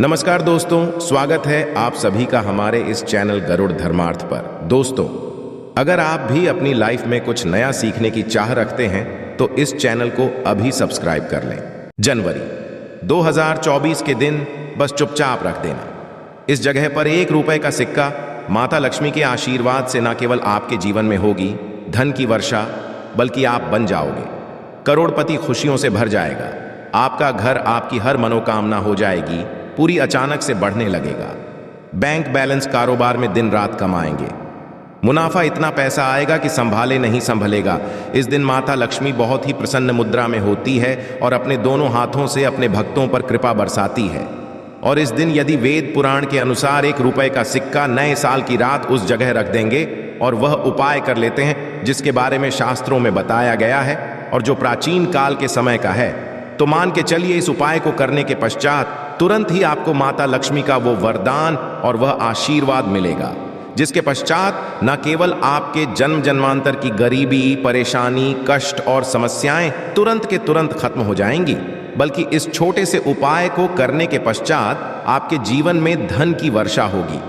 नमस्कार दोस्तों, स्वागत है आप सभी का हमारे इस चैनल गरुड़ धर्मार्थ पर। दोस्तों, अगर आप भी अपनी लाइफ में कुछ नया सीखने की चाह रखते हैं तो इस चैनल को अभी सब्सक्राइब कर लें। जनवरी 2024 के दिन बस चुपचाप रख देना। इस जगह पर ₹1 का सिक्का माता लक्ष्मी के आशीर्वाद से न केवल आपके जीवन में होगी धन की वर्षा, बल्कि आप बन जाओगे करोड़पति। खुशियों से भर जाएगा आपका घर, आपकी हर मनोकामना हो जाएगी पूरी, अचानक से बढ़ने लगेगा। बैंक बैलेंस, कारोबार में दिन रात कमाएंगे, मुनाफा इतना पैसा आएगा कि संभाले नहीं संभलेगा। इस दिन माता लक्ष्मी बहुत ही प्रसन्न मुद्रा में होती है और अपने दोनों हाथों से अपने भक्तों पर कृपा बरसाती है। और इस दिन यदि वेद पुराण के अनुसार ₹1 का सिक्का नए साल की रात उस जगह रख देंगे और वह उपाय कर लेते हैं जिसके बारे में शास्त्रों में बताया गया है और जो प्राचीन काल के समय का है, तो मान के चलिए इस उपाय को करने के पश्चात तुरंत ही आपको माता लक्ष्मी का वो वरदान और वह आशीर्वाद मिलेगा, जिसके पश्चात न केवल आपके जन्म जन्मांतर की गरीबी, परेशानी, कष्ट और समस्याएं तुरंत के तुरंत खत्म हो जाएंगी, बल्कि इस छोटे से उपाय को करने के पश्चात आपके जीवन में धन की वर्षा होगी।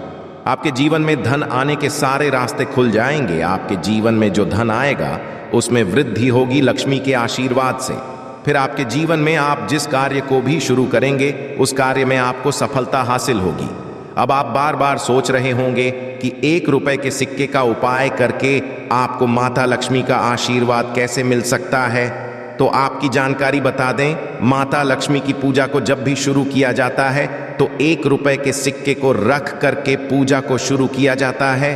आपके जीवन में धन आने के सारे रास्ते खुल जाएंगे। आपके जीवन में जो धन आएगा उसमें वृद्धि होगी लक्ष्मी के आशीर्वाद से। फिर आपके जीवन में आप जिस कार्य को भी शुरू करेंगे उस कार्य में आपको सफलता हासिल होगी। अब आप बार बार सोच रहे होंगे कि ₹1 के सिक्के का उपाय करके आपको माता लक्ष्मी का आशीर्वाद कैसे मिल सकता है। तो आपकी जानकारी बता दें, माता लक्ष्मी की पूजा को जब भी शुरू किया जाता है तो ₹1 के सिक्के को रख करके पूजा को शुरू किया जाता है।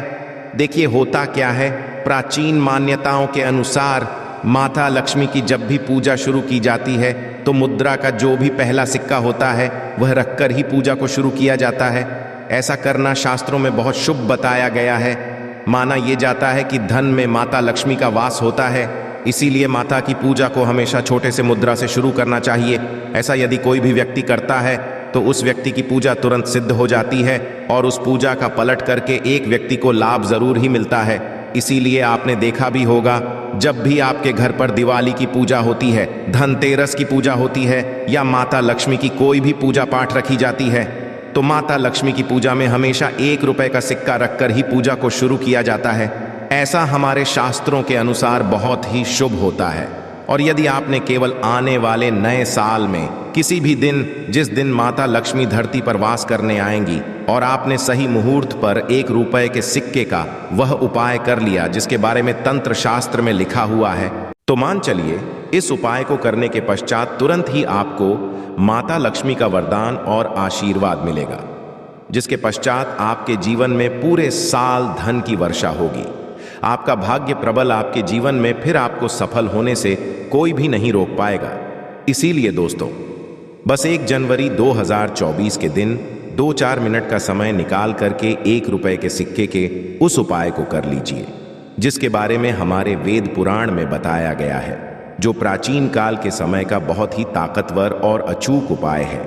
देखिए होता क्या है, प्राचीन मान्यताओं के अनुसार माता लक्ष्मी की जब भी पूजा शुरू की जाती है तो मुद्रा का जो भी पहला सिक्का होता है वह रखकर ही पूजा को शुरू किया जाता है। ऐसा करना शास्त्रों में बहुत शुभ बताया गया है। माना यह जाता है कि धन में माता लक्ष्मी का वास होता है, इसीलिए माता की पूजा को हमेशा छोटे से मुद्रा से शुरू करना चाहिए। ऐसा यदि कोई भी व्यक्ति करता है तो उस व्यक्ति की पूजा तुरंत सिद्ध हो जाती है और उस पूजा का पलट करके एक व्यक्ति को लाभ जरूर ही मिलता है। इसीलिए आपने देखा भी होगा, जब भी आपके घर पर दिवाली की पूजा होती है, धनतेरस की पूजा होती है या माता लक्ष्मी की कोई भी पूजा पाठ रखी जाती है, तो माता लक्ष्मी की पूजा में हमेशा ₹1 का सिक्का रखकर ही पूजा को शुरू किया जाता है। ऐसा हमारे शास्त्रों के अनुसार बहुत ही शुभ होता है। और यदि आपने केवल आने वाले नए साल में किसी भी दिन, जिस दिन माता लक्ष्मी धरती पर वास करने आएंगी, और आपने सही मुहूर्त पर ₹1 के सिक्के का वह उपाय कर लिया जिसके बारे में तंत्र शास्त्र में लिखा हुआ है, तो मान चलिए इस उपाय को करने के पश्चात तुरंत ही आपको माता लक्ष्मी का वरदान और आशीर्वाद मिलेगा, जिसके पश्चात आपके जीवन में पूरे साल धन की वर्षा होगी। आपका भाग्य प्रबल आपके जीवन में फिर आपको सफल होने से कोई भी नहीं रोक पाएगा। इसीलिए दोस्तों, बस 1 जनवरी 2024 के दिन 2-4 मिनट का समय निकाल करके ₹1 के सिक्के के उस उपाय को कर लीजिए, जिसके बारे में हमारे वेद पुराण में बताया गया है, जो प्राचीन काल के समय का बहुत ही ताकतवर और अचूक उपाय है।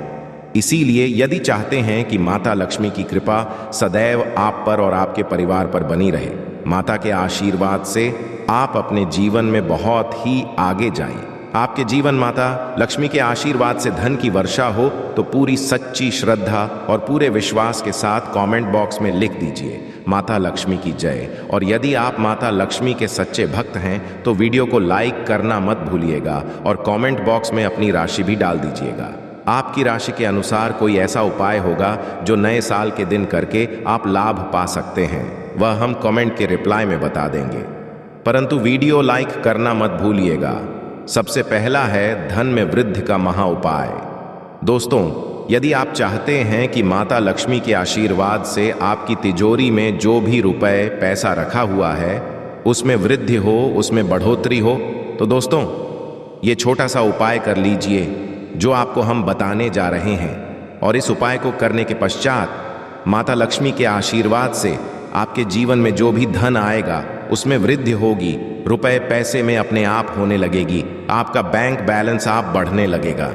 इसीलिए यदि चाहते हैं कि माता लक्ष्मी की कृपा सदैव आप पर और आपके परिवार पर बनी रहे, माता के आशीर्वाद से आप अपने जीवन में बहुत ही आगे जाएं, आपके जीवन माता लक्ष्मी के आशीर्वाद से धन की वर्षा हो, तो पूरी सच्ची श्रद्धा और पूरे विश्वास के साथ कमेंट बॉक्स में लिख दीजिए माता लक्ष्मी की जय। और यदि आप माता लक्ष्मी के सच्चे भक्त हैं तो वीडियो को लाइक करना मत भूलिएगा और कमेंट बॉक्स में अपनी राशि भी डाल दीजिएगा। आपकी राशि के अनुसार कोई ऐसा उपाय होगा जो नए साल के दिन करके आप लाभ पा सकते हैं, वह हम कमेंट के रिप्लाई में बता देंगे। परंतु वीडियो लाइक करना मत भूलिएगा। सबसे पहला है धन में वृद्धि का महा उपाय। दोस्तों, यदि आप चाहते हैं कि माता लक्ष्मी के आशीर्वाद से आपकी तिजोरी में जो भी रुपए पैसा रखा हुआ है उसमें वृद्धि हो, उसमें बढ़ोतरी हो, तो दोस्तों ये छोटा सा उपाय कर लीजिए जो आपको हम बताने जा रहे हैं। और इस उपाय को करने के पश्चात माता लक्ष्मी के आशीर्वाद से आपके जीवन में जो भी धन आएगा उसमें वृद्धि होगी, रुपए पैसे में अपने आप होने लगेगी, आपका बैंक बैलेंस आप बढ़ने लगेगा।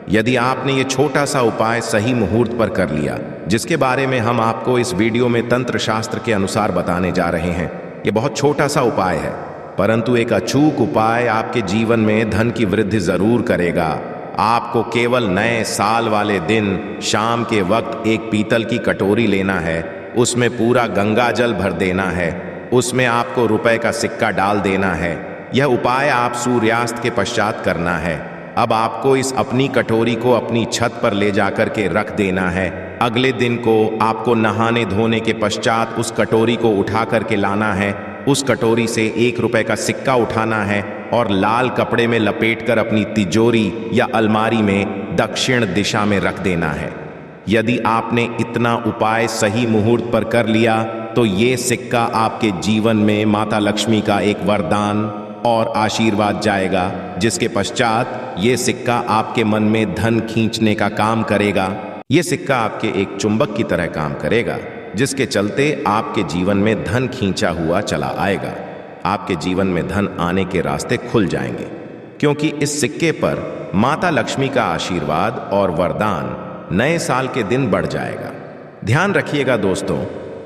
यदि आपने ये छोटा सा उपाय सही मुहूर्त पर कर लिया, जिसके बारे में हम आपको इस वीडियो में तंत्र शास्त्र के अनुसार बताने जा रहे हैं, ये बहुत छोटा सा उपाय है, परंतु एक अचूक उपाय आपके जीवन में धन की वृद्धि जरूर करेगा। आपको केवल नए साल वाले दिन शाम के वक्त एक पीतल की कटोरी लेना है, उसमें पूरा गंगा जल भर देना है, उसमें आपको रुपए का सिक्का डाल देना है। यह उपाय आप सूर्यास्त के पश्चात करना है। अब आपको इस अपनी कटोरी को अपनी छत पर ले जाकर के रख देना है। अगले दिन को आपको नहाने धोने के पश्चात उस कटोरी को उठा करके लाना है। उस कटोरी से 1 रुपए का सिक्का उठाना है और लाल कपड़े में लपेटकर अपनी तिजोरी या अलमारी में दक्षिण दिशा में रख देना है। यदि आपने इतना उपाय सही मुहूर्त पर कर लिया तो ये सिक्का आपके जीवन में माता लक्ष्मी का एक वरदान और आशीर्वाद जाएगा, जिसके पश्चात ये सिक्का आपके मन में धन खींचने का काम करेगा। ये सिक्का आपके एक चुंबक की तरह काम करेगा, जिसके चलते आपके जीवन में धन खींचा हुआ चला आएगा। आपके जीवन में धन आने के रास्ते खुल जाएंगे, क्योंकि इस सिक्के पर माता लक्ष्मी का आशीर्वाद और वरदान नए साल के दिन बढ़ जाएगा। ध्यान रखिएगा दोस्तों,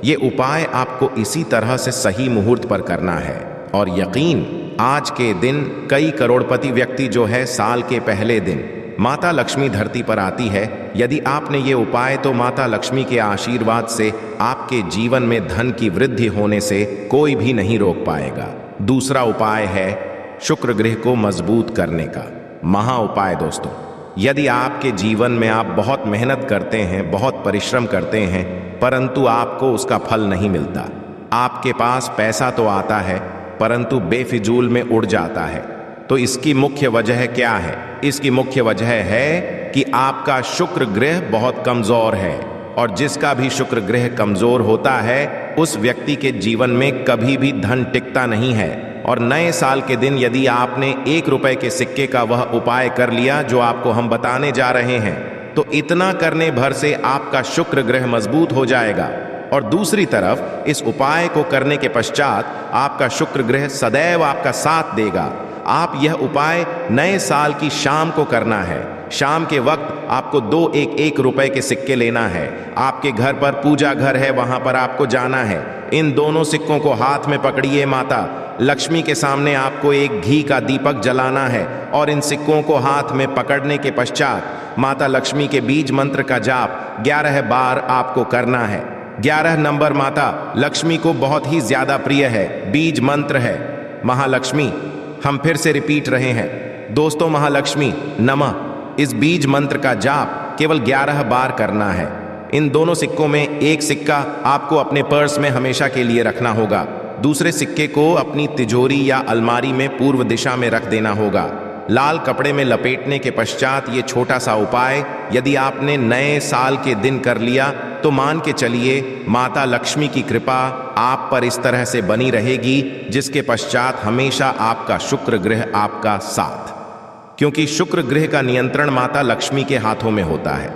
ये उपाय आपको इसी तरह से सही मुहूर्त पर करना है। और यकीन, आज के दिन कई करोड़पति व्यक्ति जो है साल के पहले दिन माता लक्ष्मी धरती पर आती है। यदि आपने ये उपाय तो माता लक्ष्मी के आशीर्वाद से आपके जीवन में धन की वृद्धि होने से कोई भी नहीं रोक पाएगा। दूसरा उपाय है शुक्र ग्रह को मजबूत करने का महा उपाय। दोस्तों, यदि आपके जीवन में आप बहुत मेहनत करते हैं, बहुत परिश्रम करते हैं, परंतु आपको उसका फल नहीं मिलता, आपके पास पैसा तो आता है परंतु बेफिजूल में उड़ जाता है, तो इसकी मुख्य वजह क्या है? इसकी मुख्य वजह है कि आपका शुक्र ग्रह बहुत कमजोर है। और जिसका भी शुक्र ग्रह कमजोर होता है उस व्यक्ति के जीवन में कभी भी धन टिकता नहीं है। और नए साल के दिन यदि आपने 1 रुपए के सिक्के का वह उपाय कर लिया जो आपको हम बताने जा रहे हैं, तो इतना करने भर से आपका शुक्र ग्रह मजबूत हो जाएगा। और दूसरी तरफ इस उपाय को करने के पश्चात आपका शुक्र ग्रह सदैव आपका साथ देगा। आप यह उपाय नए साल की शाम को करना है। शाम के वक्त आपको 2 1 रुपए के सिक्के लेना है। आपके घर पर पूजा घर है, वहां पर आपको जाना है। इन दोनों सिक्कों को हाथ में पकड़िए। माता लक्ष्मी के सामने आपको एक घी का दीपक जलाना है और इन सिक्कों को हाथ में पकड़ने के पश्चात माता लक्ष्मी के बीज मंत्र का जाप 11 बार आपको करना है। 11 नंबर माता लक्ष्मी को बहुत ही ज्यादा प्रिय है, बीज मंत्र है महालक्ष्मी। हम फिर से रिपीट रहे हैं दोस्तों, महालक्ष्मी नमः। इस बीज मंत्र का जाप केवल 11 बार करना है। इन दोनों सिक्कों में एक सिक्का आपको अपने पर्स में हमेशा के लिए रखना होगा, दूसरे सिक्के को अपनी तिजोरी या अलमारी में पूर्व दिशा में रख देना होगा। लाल कपड़े में लपेटने के पश्चात ये छोटा सा उपाय यदि आपने नए साल के दिन कर लिया तो मान के चलिए माता लक्ष्मी की कृपा आप पर इस तरह से बनी रहेगी, जिसके पश्चात हमेशा आपका शुक्र ग्रह आपका साथ, क्योंकि शुक्र ग्रह का नियंत्रण माता लक्ष्मी के हाथों में होता है।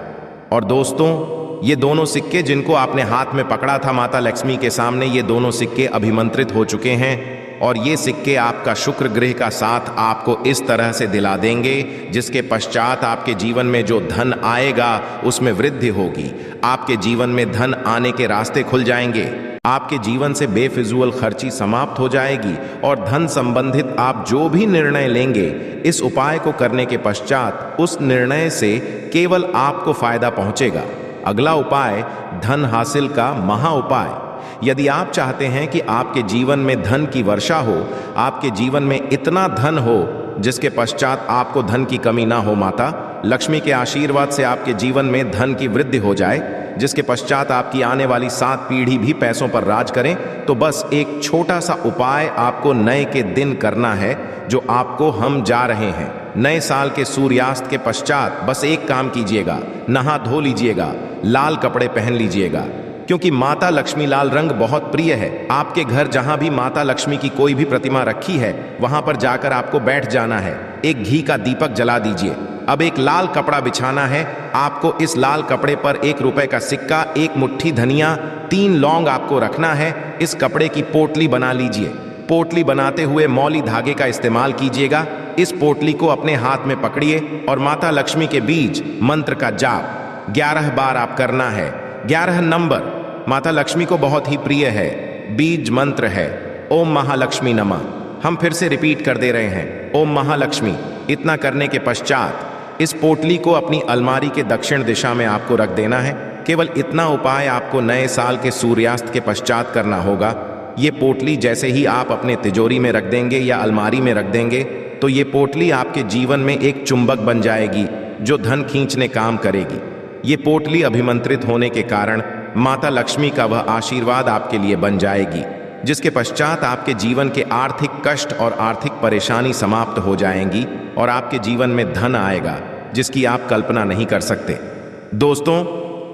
और दोस्तों, ये दोनों सिक्के जिनको आपने हाथ में पकड़ा था माता लक्ष्मी के सामने, ये दोनों सिक्के अभिमंत्रित हो चुके हैं। और ये सिक्के आपका शुक्र ग्रह का साथ आपको इस तरह से दिला देंगे, जिसके पश्चात आपके जीवन में जो धन आएगा उसमें वृद्धि होगी। आपके जीवन में धन आने के रास्ते खुल जाएंगे। आपके जीवन से बेफिजूल खर्ची समाप्त हो जाएगी और धन संबंधित आप जो भी निर्णय लेंगे इस उपाय को करने के पश्चात उस निर्णय से केवल आपको फायदा पहुंचेगा। अगला उपाय धन हासिल का महा उपाय। यदि आप चाहते हैं कि आपके जीवन में धन की वर्षा हो, आपके जीवन में इतना धन हो जिसके पश्चात आपको धन की कमी ना हो, माता लक्ष्मी के आशीर्वाद से आपके जीवन में धन की वृद्धि हो जाए, जिसके पश्चात आपकी आने वाली 7 पीढ़ी भी पैसों पर राज करें, तो बस एक छोटा सा उपाय आपको नए के दिन करना है, जो आपको हम जा रहे हैं। नए साल के सूर्यास्त के पश्चात बस एक काम कीजिएगा, नहा धो लीजिएगा, लाल कपड़े पहन लीजिएगा, क्योंकि माता लक्ष्मी लाल रंग बहुत प्रिय है। आपके घर जहां भी माता लक्ष्मी की कोई भी प्रतिमा रखी है वहां पर जाकर आपको बैठ जाना है। एक घी का दीपक जला दीजिए। अब एक लाल कपड़ा बिछाना है। आपको इस लाल कपड़े पर 1 रुपए का सिक्का, 1 मुट्ठी धनिया, 3 लौंग आपको रखना है। इस कपड़े की पोटली बना लीजिए। पोटली बनाते हुए मौली धागे का इस्तेमाल कीजिएगा। इस पोटली को अपने हाथ में पकड़िए और माता लक्ष्मी के बीज मंत्र का जाप 11 बार आप करना है। 11 नंबर माता लक्ष्मी को बहुत ही प्रिय है, बीज मंत्र है ओम महालक्ष्मी नमः। हम फिर से रिपीट कर दे रहे हैं ओम महालक्ष्मी। इतना करने के पश्चात इस पोटली को अपनी अलमारी के दक्षिण दिशा में आपको रख देना है। केवल इतना उपाय आपको नए साल के सूर्यास्त के पश्चात करना होगा। ये पोटली जैसे ही आप अपने तिजोरी में रख देंगे या अलमारी में रख देंगे तो ये पोटली आपके जीवन में एक चुंबक बन जाएगी जो धन खींचने काम करेगी। ये पोटली अभिमंत्रित होने के कारण माता लक्ष्मी का वह आशीर्वाद आपके लिए बन जाएगी, जिसके पश्चात आपके जीवन के आर्थिक कष्ट और आर्थिक परेशानी समाप्त हो जाएंगी और आपके जीवन में धन आएगा जिसकी आप कल्पना नहीं कर सकते। दोस्तों,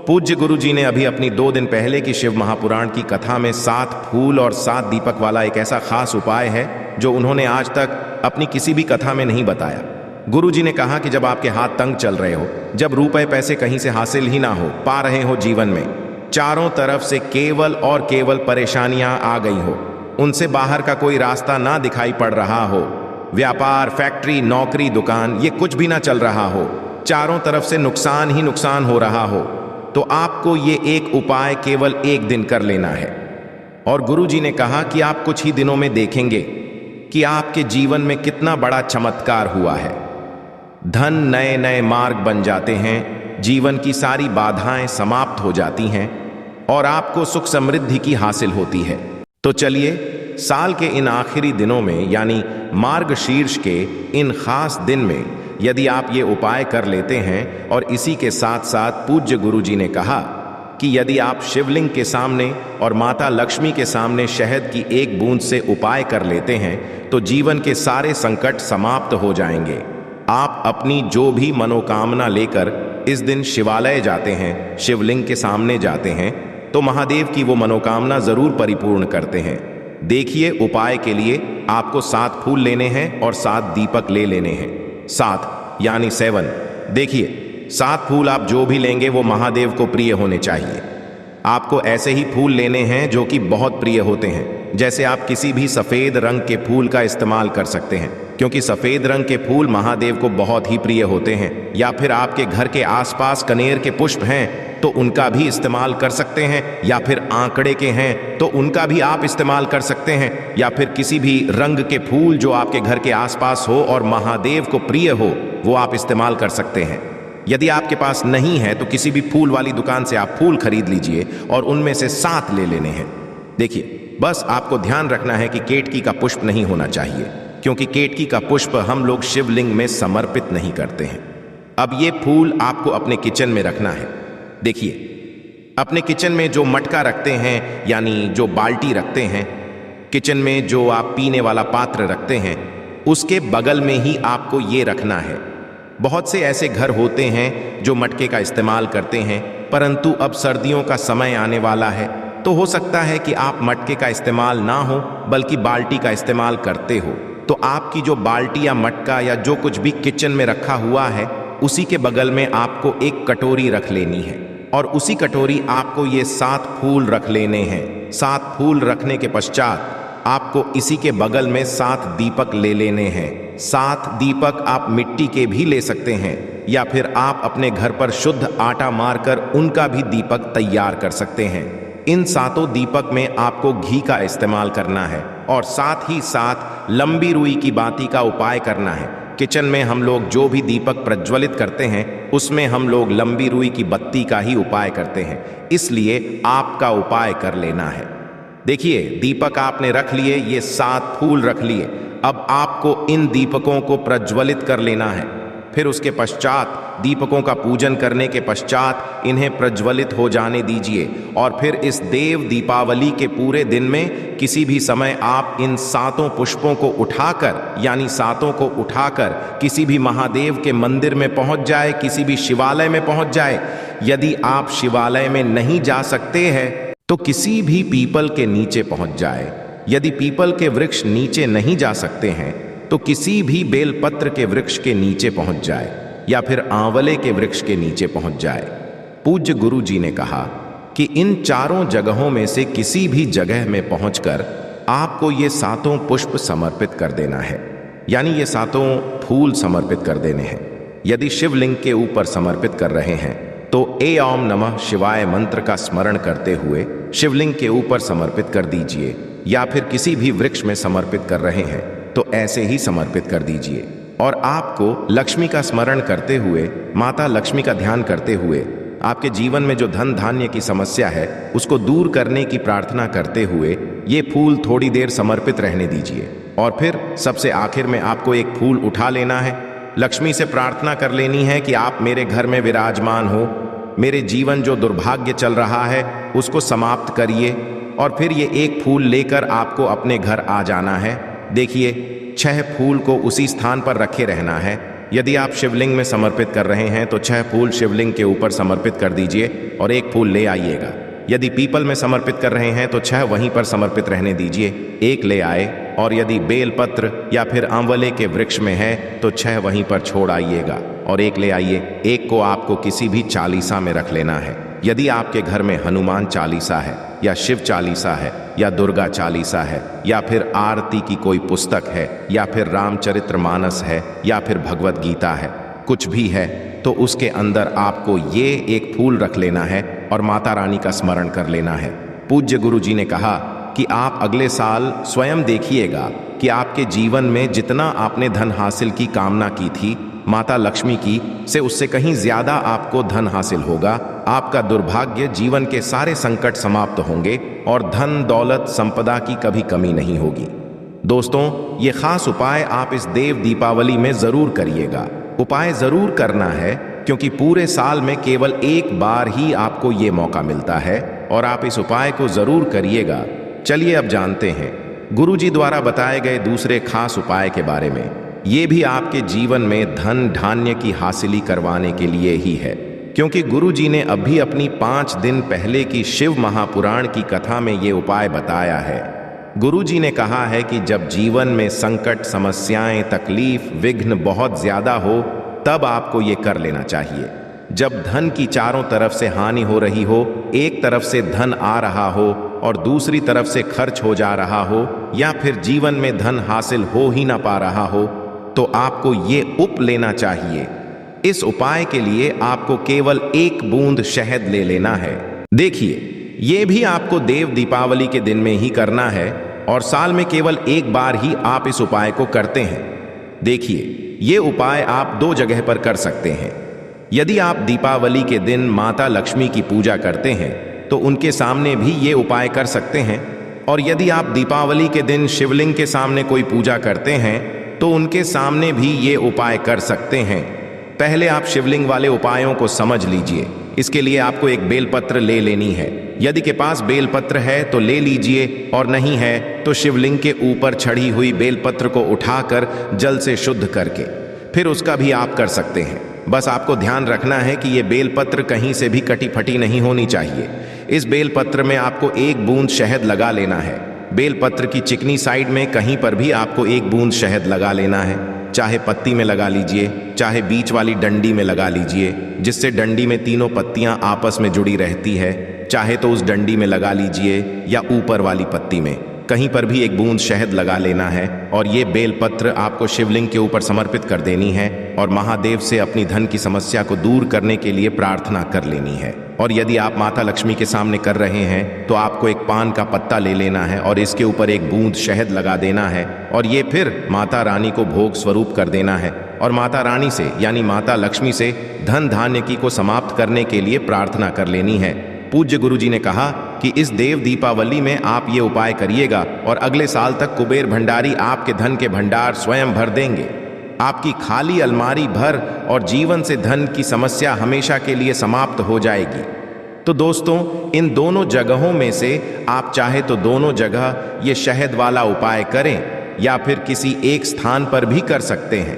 पूज्य गुरु जी ने अभी अपनी 2 दिन पहले की शिव महापुराण की कथा में 7 फूल और 7 दीपक वाला एक ऐसा खास उपाय है जो उन्होंने आज तक अपनी किसी भी कथा में नहीं बताया। गुरु जी ने कहा कि जब आपके हाथ तंग चल रहे हो, जब रुपए पैसे कहीं से हासिल ही ना हो पा रहे हो, जीवन में चारों तरफ से केवल और केवल परेशानियां आ गई हो, उनसे बाहर का कोई रास्ता ना दिखाई पड़ रहा हो, व्यापार, फैक्ट्री, नौकरी, दुकान ये कुछ भी ना चल रहा हो, चारों तरफ से नुकसान ही नुकसान हो रहा हो, तो आपको ये एक उपाय केवल 1 दिन कर लेना है। और गुरु जी ने कहा कि आप कुछ ही दिनों में देखेंगे कि आपके जीवन में कितना बड़ा चमत्कार हुआ है। धन नए नए मार्ग बन जाते हैं, जीवन की सारी बाधाएं समाप्त हो जाती हैं और आपको सुख समृद्धि की हासिल होती है। तो चलिए, साल के इन आखिरी दिनों में यानी मार्गशीर्ष के इन खास दिन में यदि आप ये उपाय कर लेते हैं, और इसी के साथ साथ पूज्य गुरु जी ने कहा कि यदि आप शिवलिंग के सामने और माता लक्ष्मी के सामने शहद की 1 बूंद से उपाय कर लेते हैं तो जीवन के सारे संकट समाप्त हो जाएंगे। आप अपनी जो भी मनोकामना लेकर इस दिन शिवालय जाते हैं, शिवलिंग के सामने जाते हैं, तो महादेव की वो मनोकामना जरूर परिपूर्ण करते हैं। देखिए, उपाय के लिए आपको 7 फूल लेने हैं और 7 दीपक ले लेने हैं। 7 यानी 7। देखिए, 7 फूल आप जो भी लेंगे वो महादेव को प्रिय होने चाहिए। आपको ऐसे ही फूल लेने हैं जो कि बहुत प्रिय होते हैं। जैसे आप किसी भी सफेद रंग के फूल का इस्तेमाल कर सकते हैं, क्योंकि सफेद रंग के फूल महादेव को बहुत ही प्रिय होते हैं। या फिर आपके घर के आसपास कनेर के पुष्प हैं तो उनका भी इस्तेमाल कर सकते हैं, या फिर आंकड़े के हैं तो उनका भी आप इस्तेमाल कर सकते हैं, या फिर किसी भी रंग के फूल जो आपके घर के आसपास हो और महादेव को प्रिय हो वो आप इस्तेमाल कर सकते हैं। यदि आपके पास नहीं है तो किसी भी फूल वाली दुकान से आप फूल खरीद लीजिए और उनमें से 7 ले लेने हैं। देखिए, बस आपको ध्यान रखना है कि केतकी का पुष्प नहीं होना चाहिए, क्योंकि केतकी का पुष्प हम लोग शिवलिंग में समर्पित नहीं करते हैं। अब ये फूल आपको अपने किचन में रखना है। देखिए, अपने किचन में जो मटका रखते हैं यानी जो बाल्टी रखते हैं, किचन में जो आप पीने वाला पात्र रखते हैं, उसके बगल में ही आपको ये रखना है। बहुत से ऐसे घर होते हैं जो मटके का इस्तेमाल करते हैं, परंतु अब सर्दियों का समय आने वाला है तो हो सकता है कि आप मटके का इस्तेमाल ना हो बल्कि बाल्टी का इस्तेमाल करते हो। तो आपकी जो बाल्टी या मटका या जो कुछ भी किचन में रखा हुआ है उसी के बगल में आपको एक कटोरी रख लेनी है, और उसी कटोरी आपको ये 7 फूल रख लेने हैं। 7 फूल रखने के पश्चात आपको इसी के बगल में 7 दीपक ले लेने हैं। 7 दीपक आप मिट्टी के भी ले सकते हैं, या फिर आप अपने घर पर शुद्ध आटा मारकर उनका भी दीपक तैयार कर सकते हैं। इन 7 दीपक में आपको घी का इस्तेमाल करना है और साथ ही साथ लंबी रुई की बाती का उपाय करना है। किचन में हम लोग जो भी दीपक प्रज्वलित करते हैं उसमें हम लोग लंबी रुई की बत्ती का ही उपाय करते हैं, इसलिए आपका उपाय कर लेना है। देखिए, दीपक आपने रख लिए, ये 7 फूल रख लिए। अब आपको इन दीपकों को प्रज्वलित कर लेना है। फिर उसके पश्चात दीपकों का पूजन करने के पश्चात इन्हें प्रज्वलित हो जाने दीजिए, और फिर इस देव दीपावली के पूरे दिन में किसी भी समय आप इन 7 पुष्पों को उठाकर यानी 7 को उठाकर किसी भी महादेव के मंदिर में पहुंच जाए, किसी भी शिवालय में पहुंच जाए। यदि आप शिवालय में नहीं जा सकते हैं तो किसी भी पीपल के नीचे पहुंच जाए। यदि पीपल के वृक्ष नीचे नहीं जा सकते हैं तो किसी भी बेलपत्र के वृक्ष के नीचे पहुंच जाए, या फिर आंवले के वृक्ष के नीचे पहुंच जाए। पूज्य गुरु जी ने कहा कि इन चारों जगहों में से किसी भी जगह में पहुंचकर आपको ये 7 पुष्प समर्पित कर देना है, यानी ये 7 फूल समर्पित कर देने हैं। यदि शिवलिंग के ऊपर समर्पित कर रहे हैं तो ओम नमः शिवाय मंत्र का स्मरण करते हुए शिवलिंग के ऊपर समर्पित कर दीजिए, या फिर किसी भी वृक्ष में समर्पित कर रहे हैं तो ऐसे ही समर्पित कर दीजिए। और आपको लक्ष्मी का स्मरण करते हुए, माता लक्ष्मी का ध्यान करते हुए, आपके जीवन में जो धन धान्य की समस्या है उसको दूर करने की प्रार्थना करते हुए ये फूल थोड़ी देर समर्पित रहने दीजिए। और फिर सबसे आखिर में आपको एक फूल उठा लेना है, लक्ष्मी से प्रार्थना कर लेनी है कि आप मेरे घर में विराजमान हो, मेरे जीवन जो दुर्भाग्य चल रहा है उसको समाप्त करिए। और फिर ये एक फूल लेकर आपको अपने घर आ जाना है। देखिए, 6 फूल को उसी स्थान पर रखे रहना है। यदि आप शिवलिंग में समर्पित कर रहे हैं तो 6 फूल शिवलिंग के ऊपर समर्पित कर दीजिए और एक फूल ले आइएगा। यदि पीपल में समर्पित कर रहे हैं तो 6 वहीं पर समर्पित रहने दीजिए, एक ले आए। और यदि बेलपत्र या फिर आंवले के वृक्ष में है तो 6 वहीं पर छोड़ आइएगा और एक ले आइए। एक को आपको किसी भी चालीसा में रख लेना है। यदि आपके घर में हनुमान चालीसा है या शिव चालीसा है या दुर्गा चालीसा है या फिर आरती की कोई पुस्तक है या फिर रामचरितमानस है या फिर भगवत गीता है, कुछ भी है, तो उसके अंदर आपको ये एक फूल रख लेना है और माता रानी का स्मरण कर लेना है। पूज्य गुरु जी ने कहा कि आप अगले साल स्वयं देखिएगा कि आपके जीवन में जितना आपने धन हासिल की कामना की थी माता लक्ष्मी की से उससे कहीं ज्यादा आपको धन हासिल होगा। आपका दुर्भाग्य, जीवन के सारे संकट समाप्त होंगे और धन दौलत संपदा की कभी कमी नहीं होगी। दोस्तों, ये खास उपाय आप इस देव दीपावली में जरूर करिएगा। उपाय जरूर करना है क्योंकि पूरे साल में केवल एक बार ही आपको ये मौका मिलता है और आप इस उपाय को जरूर करिएगा। चलिए अब जानते हैं गुरुजी द्वारा बताए गए दूसरे खास उपाय के बारे में। ये भी आपके जीवन में धन धान्य की हासिली करवाने के लिए ही है, क्योंकि गुरुजी ने अभी अपनी 5 दिन पहले की शिव महापुराण की कथा में ये उपाय बताया है। गुरुजी ने कहा है कि जब जीवन में संकट, समस्याएं, तकलीफ, विघ्न बहुत ज्यादा हो तब आपको ये कर लेना चाहिए। जब धन की चारों तरफ से हानि हो रही हो, एक तरफ से धन आ रहा हो और दूसरी तरफ से खर्च हो जा रहा हो, या फिर जीवन में धन हासिल हो ही ना पा रहा हो, तो आपको ये उप लेना चाहिए। इस उपाय के लिए आपको केवल 1 बूंद शहद ले लेना है। देखिए, ये भी आपको देव दीपावली के दिन में ही करना है और साल में केवल एक बार ही आप इस उपाय को करते हैं। देखिए, ये उपाय आप 2 जगह पर कर सकते हैं। यदि आप दीपावली के दिन माता लक्ष्मी की पूजा करते हैं तो उनके सामने भी ये उपाय कर सकते हैं, और यदि आप दीपावली के दिन शिवलिंग के सामने कोई पूजा करते हैं तो उनके सामने भी ये उपाय कर सकते हैं। पहले आप शिवलिंग वाले उपायों को समझ लीजिए। इसके लिए आपको एक बेलपत्र ले लेनी है। यदि के पास बेलपत्र है तो ले लीजिए, और नहीं है तो शिवलिंग के ऊपर चढ़ी हुई बेलपत्र को उठाकर जल से शुद्ध करके फिर उसका भी आप कर सकते हैं। बस आपको ध्यान रखना है कि ये बेलपत्र कहीं से भी कटी फटी नहीं होनी चाहिए। इस बेलपत्र में आपको 1 बूंद शहद लगा लेना है। बेलपत्र की चिकनी साइड में कहीं पर भी आपको 1 बूंद शहद लगा लेना है। चाहे पत्ती में लगा लीजिए, चाहे बीच वाली डंडी में लगा लीजिए, जिससे डंडी में तीनों पत्तियां आपस में जुड़ी रहती है। चाहे तो उस डंडी में लगा लीजिए या ऊपर वाली पत्ती में, कहीं पर भी 1 बूंद शहद लगा लेना है। और ये बेलपत्र आपको शिवलिंग के ऊपर समर्पित कर देनी है और महादेव से अपनी धन की समस्या को दूर करने के लिए प्रार्थना कर लेनी है। और यदि आप माता लक्ष्मी के सामने कर रहे हैं तो आपको एक पान का पत्ता ले लेना है और इसके ऊपर 1 बूंद शहद लगा देना है और ये फिर माता रानी को भोग स्वरूप कर देना है और माता रानी से यानी माता लक्ष्मी से धन धान्य की को समाप्त करने के लिए प्रार्थना कर लेनी है। पूज्य गुरुजी ने कहा कि इस देव दीपावली में आप ये उपाय करिएगा और अगले साल तक कुबेर भंडारी आपके धन के भंडार स्वयं भर देंगे। आपकी खाली अलमारी भर और जीवन से धन की समस्या हमेशा के लिए समाप्त हो जाएगी। तो दोस्तों, इन दोनों जगहों में से आप चाहे तो दोनों जगह ये शहद वाला उपाय करें या फिर किसी एक स्थान पर भी कर सकते हैं।